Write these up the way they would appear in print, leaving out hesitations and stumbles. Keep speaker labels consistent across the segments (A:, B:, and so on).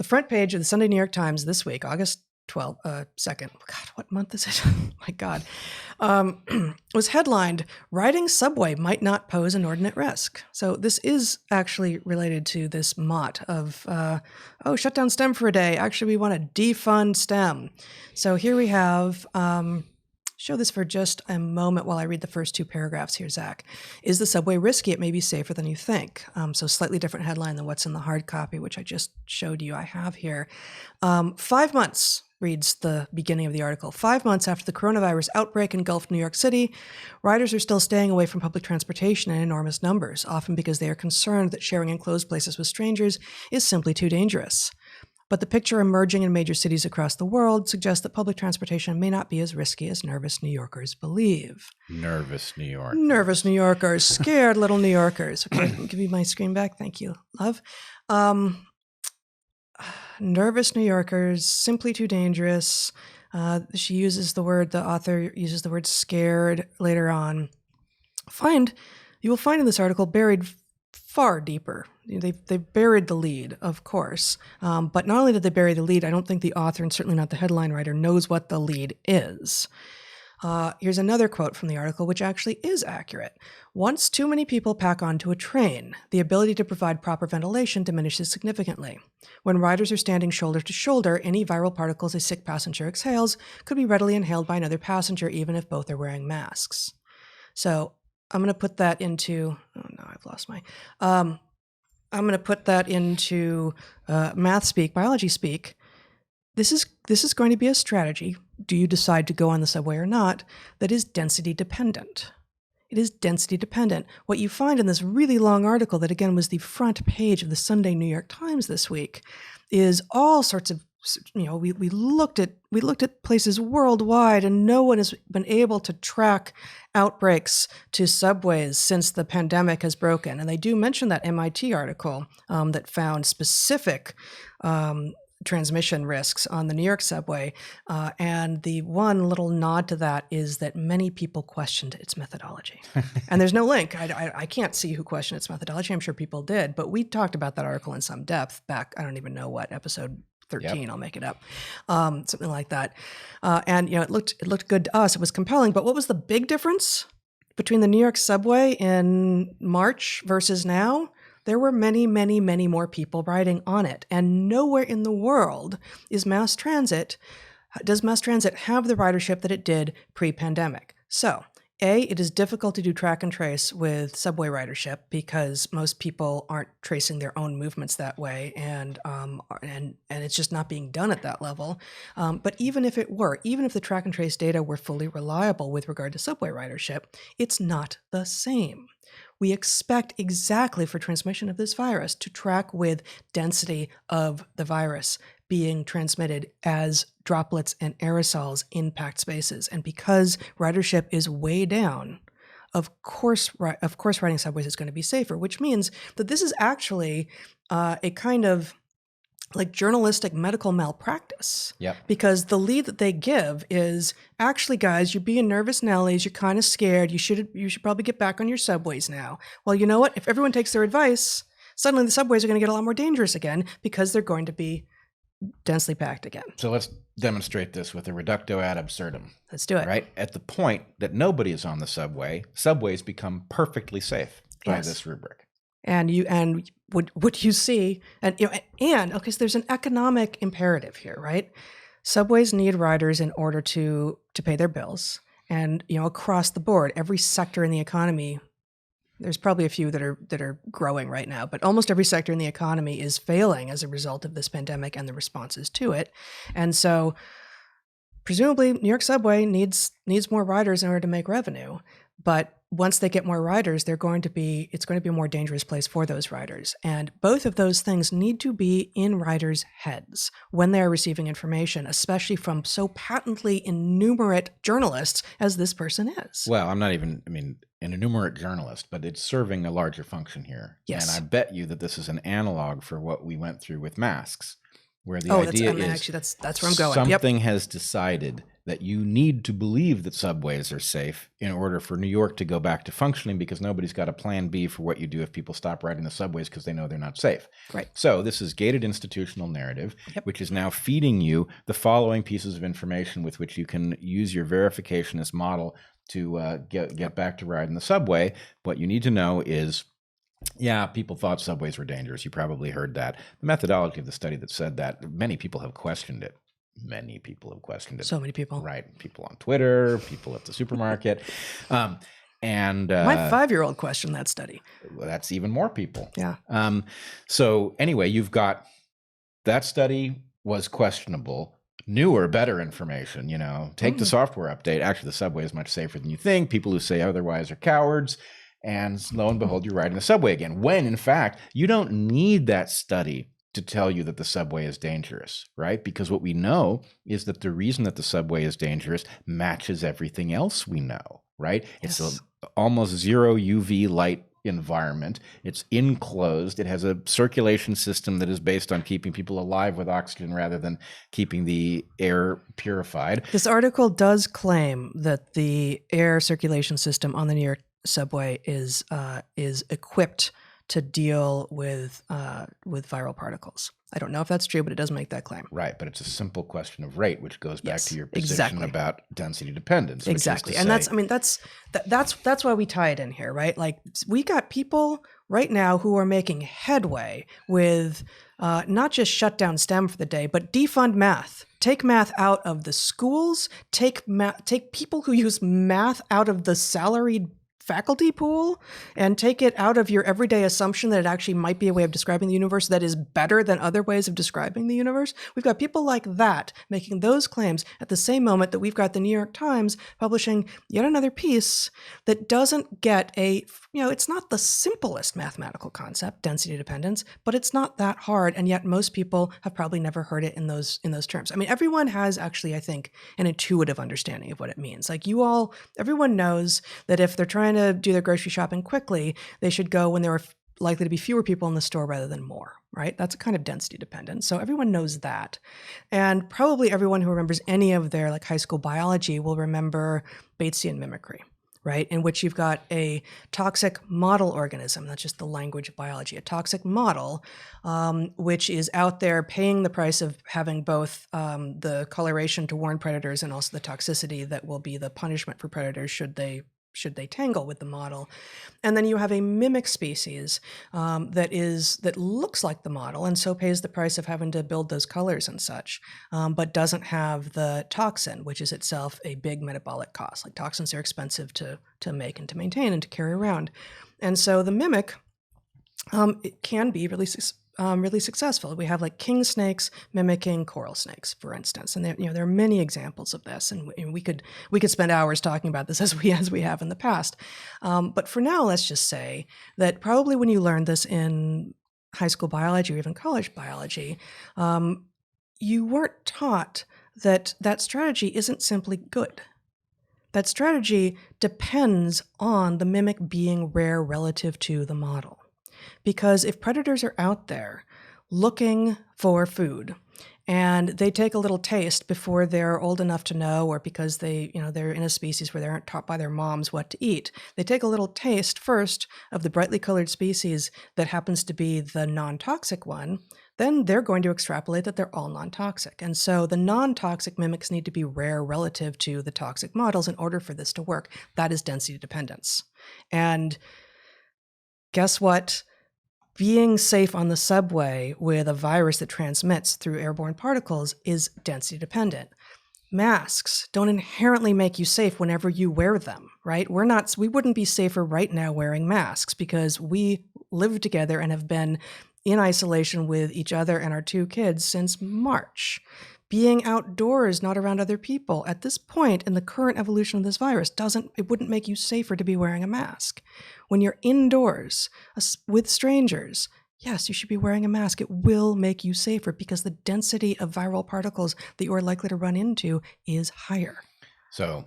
A: The front page of the Sunday New York Times this week, August 2nd. God, what month is it? Oh my God. Was headlined, "Riding Subway Might Not Pose Inordinate Risk." So this is actually related to this mot of, shut down STEM for a day. Actually, we want to defund STEM. So here we have, show this for just a moment while I read the first two paragraphs here, Zach. "Is the subway risky? It may be safer than you think." So slightly different headline than what's in the hard copy, which I just showed you I have here. 5 months, reads the beginning of the article. 5 months after the coronavirus outbreak engulfed New York City, riders are still staying away from public transportation in enormous numbers, often because they are concerned that sharing enclosed places with strangers is simply too dangerous. But the picture emerging in major cities across the world suggests that public transportation may not be as risky as nervous New Yorkers believe.
B: Nervous New York.
A: Nervous New Yorkers, scared little New Yorkers. Okay, I'll give you my screen back. Thank you, love. Nervous New Yorkers, simply too dangerous. The author uses the word scared later on. You will find in this article buried far deeper. They've buried the lead, of course. But not only did they bury the lead, I don't think the author, and certainly not the headline writer, knows what the lead is. Here's another quote from the article, which actually is accurate. "Once too many people pack onto a train, the ability to provide proper ventilation diminishes significantly. When riders are standing shoulder to shoulder, any viral particles a sick passenger exhales could be readily inhaled by another passenger, even if both are wearing masks." So I'm going to put that into, I'm going to put that into math speak, biology speak. This is going to be a strategy. Do you decide to go on the subway or not? That is density dependent. It is density dependent. What you find in this really long article that again was the front page of the Sunday New York Times this week is all sorts of, we looked at places worldwide and no one has been able to track outbreaks to subways since the pandemic has broken. And they do mention that MIT article that found specific transmission risks on the New York subway. And the one little nod to that is that many people questioned its methodology. And there's no link. I can't see who questioned its methodology. I'm sure people did. But we talked about that article in some depth back, I don't even know what, episode 13, yep. I'll make it up, something like that. And it looked good to us. It was compelling. But what was the big difference between the New York subway in March versus now? There were many, many, many more people riding on it. And nowhere in the world does mass transit have the ridership that it did pre-pandemic. So, it is difficult to do track and trace with subway ridership because most people aren't tracing their own movements that way, and it's just not being done at that level. But even if the track and trace data were fully reliable with regard to subway ridership, it's not the same. We expect exactly for transmission of this virus to track with density of the virus being transmitted as droplets and aerosols in packed spaces. And because ridership is way down, of course riding subways is going to be safer, which means that this is actually a kind of like journalistic medical malpractice.
B: Yep.
A: Because the lead that they give is, actually, guys, you're being nervous Nellies, you're kind of scared, you should probably get back on your subways now. Well, you know what? If everyone takes their advice, suddenly the subways are going to get a lot more dangerous again because they're going to be densely packed again.
B: So let's demonstrate this with a reducto ad absurdum.
A: Let's do it.
B: Right? At the point that nobody is on the subway, subways become perfectly safe by this rubric.
A: And what you see, okay, so there's an economic imperative here, right? Subways need riders in order to pay their bills, and across the board, every sector in the economy. There's probably a few that are growing right now, but almost every sector in the economy is failing as a result of this pandemic and the responses to it, and so presumably New York subway needs more riders in order to make revenue, but once they get more riders, it's going to be a more dangerous place for those riders. And both of those things need to be in riders' heads when they are receiving information, especially from so patently innumerate journalists as this person is.
B: Well, an innumerate journalist, but it's serving a larger function here.
A: Yes.
B: And I bet you that this is an analog for what we went through with masks, where the idea is
A: that's where I'm going.
B: Something has decided that you need to believe that subways are safe in order for New York to go back to functioning, because nobody's got a plan B for what you do if people stop riding the subways because they know they're not safe.
A: Right.
B: So this is gated institutional narrative,
A: Yep.
B: which is now feeding you the following pieces of information with which you can use your verificationist model to get back to riding the subway. What you need to know is, yeah, people thought subways were dangerous. You probably heard that. The methodology of the study that said that, many people have questioned it. Many people have questioned it.
A: So many people.
B: Right. People on Twitter, people at the supermarket. And
A: my 5-year-old questioned that study.
B: That's even more people.
A: Yeah.
B: So anyway, you've got that study was questionable. Newer, better information, take the software update. Actually, the subway is much safer than you think. People who say otherwise are cowards. And lo and behold, you're riding the subway again. When, in fact, you don't need that study to tell you that the subway is dangerous, right? Because what we know is that the reason that the subway is dangerous matches everything else we know, right?
A: Yes.
B: It's almost zero UV light environment. It's enclosed. It has a circulation system that is based on keeping people alive with oxygen rather than keeping the air purified.
A: This article does claim that the air circulation system on the New York subway is equipped to deal with viral particles. I don't know if that's true, but it does make that claim.
B: Right, but it's a simple question of rate, which goes back to your position
A: exactly.
B: about density dependence.
A: Exactly, and that's why we tie it in here, right? Like, we got people right now who are making headway with not just shut down STEM for the day, but defund math. Take math out of the schools. Take people who use math out of the salaried faculty pool, and take it out of your everyday assumption that it actually might be a way of describing the universe that is better than other ways of describing the universe. We've got people like that making those claims at the same moment that we've got the New York Times publishing yet another piece that doesn't get it's not the simplest mathematical concept, density dependence, but it's not that hard, and yet most people have probably never heard it in those terms. I mean, everyone has actually, I think, an intuitive understanding of what it means. Like, everyone knows that if they're trying to do their grocery shopping quickly, they should go when there are likely to be fewer people in the store rather than more, right? That's a kind of density dependence. So everyone knows that. And probably everyone who remembers any of their high school biology will remember Batesian mimicry, right? In which you've got a toxic model organism. That's just the language of biology. A toxic model, which is out there paying the price of having both the coloration to warn predators and also the toxicity that will be the punishment for predators should they tangle with the model. And then you have a mimic species that looks like the model and so pays the price of having to build those colors and such, but doesn't have the toxin, which is itself a big metabolic cost. Like, toxins are expensive to make and to maintain and to carry around. And so the mimic, it can be really successful. We have king snakes mimicking coral snakes, for instance, and there are many examples of this, and we could spend hours talking about this as we have in the past. But for now, let's just say that probably when you learned this in high school biology or even college biology, you weren't taught that strategy isn't simply good. That strategy depends on the mimic being rare relative to the model. Because if predators are out there looking for food and they take a little taste before they're old enough to know, or because they're in a species where they aren't taught by their moms what to eat, they take a little taste first of the brightly colored species that happens to be the non-toxic one, then they're going to extrapolate that they're all non-toxic. And so the non-toxic mimics need to be rare relative to the toxic models in order for this to work. That is density dependence. And guess what? Being safe on the subway with a virus that transmits through airborne particles is density dependent. Masks don't inherently make you safe whenever you wear them, right? We wouldn't be safer right now wearing masks because we live together and have been in isolation with each other and our 2 kids since March. Being outdoors, not around other people, at this point in the current evolution of this virus, it wouldn't make you safer to be wearing a mask. When you're indoors with strangers, yes, you should be wearing a mask. It will make you safer because the density of viral particles that you are likely to run into is higher.
B: So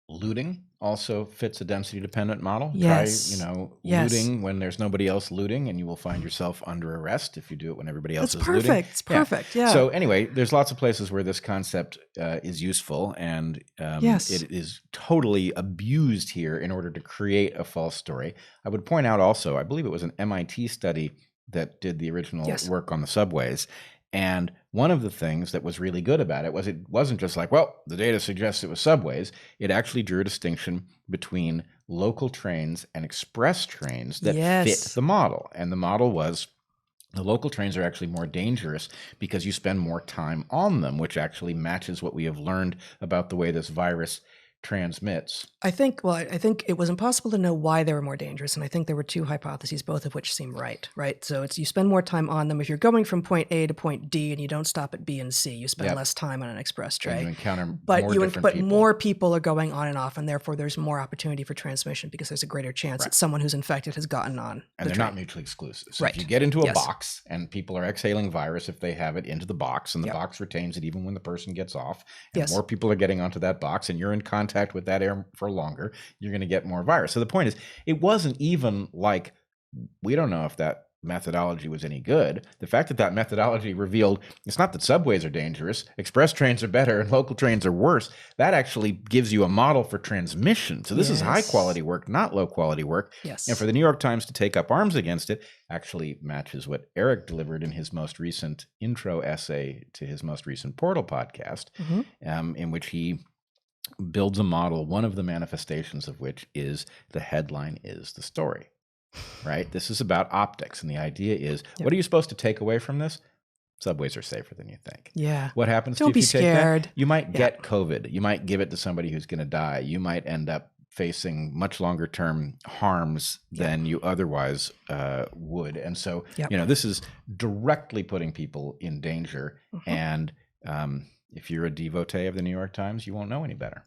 B: Looting also fits a density-dependent model.
A: Yes.
B: Try,
A: Yes.
B: looting when there's nobody else looting, and you will find yourself under arrest if you do it when everybody else
A: That's
B: is looting.
A: perfect. It's perfect. Yeah.
B: So anyway, there's lots of places where this concept is useful, and
A: Yes.
B: it is totally abused here in order to create a false story. I would point out also, I believe it was an MIT study that did the original
A: Yes.
B: work on the subways. And one of the things that was really good about it wasn't just like, well, the data suggests it was subways. It actually drew a distinction between local trains and express trains that fit the model. And the model was the local trains are actually more dangerous because you spend more time on them, which actually matches what we have learned about the way this virus transmits.
A: I think it was impossible to know why they were more dangerous, and I think there were two hypotheses, both of which seem right? So it's you spend more time on them. If you're going from point A to point D and you don't stop at B and C, you spend less time on an express train.
B: And you encounter
A: more people are going on and off, and therefore there's more opportunity for transmission because there's a greater chance that someone who's infected has gotten on
B: and they're
A: train.
B: not mutually exclusive. So if you get into a box and people are exhaling virus if they have it into the box, and the box retains it even when the person gets off, and more people are getting onto that box, and you're in contact with that air for longer, you're going to get more virus. So the point is, it wasn't even like, we don't know if that methodology was any good. The fact that methodology revealed it's not that subways are dangerous, express trains are better, and local trains are worse. That actually gives you a model for transmission. So this is high quality work, not low quality work.
A: Yes.
B: And for the New York Times to take up arms against it actually matches what Eric delivered in his most recent intro essay to his most recent Portal podcast, in which he builds a model, one of the manifestations of which is the headline is the story, right? This is about optics. And the idea is, what are you supposed to take away from this? Subways are safer than you think.
A: Yeah.
B: What happens
A: Don't
B: if
A: be
B: you
A: scared.
B: take that? You might get COVID. You might give it to somebody who's going to die. You might end up facing much longer term harms than you otherwise would. And so, this is directly putting people in danger. And if you're a devotee of the New York Times, you won't know any better.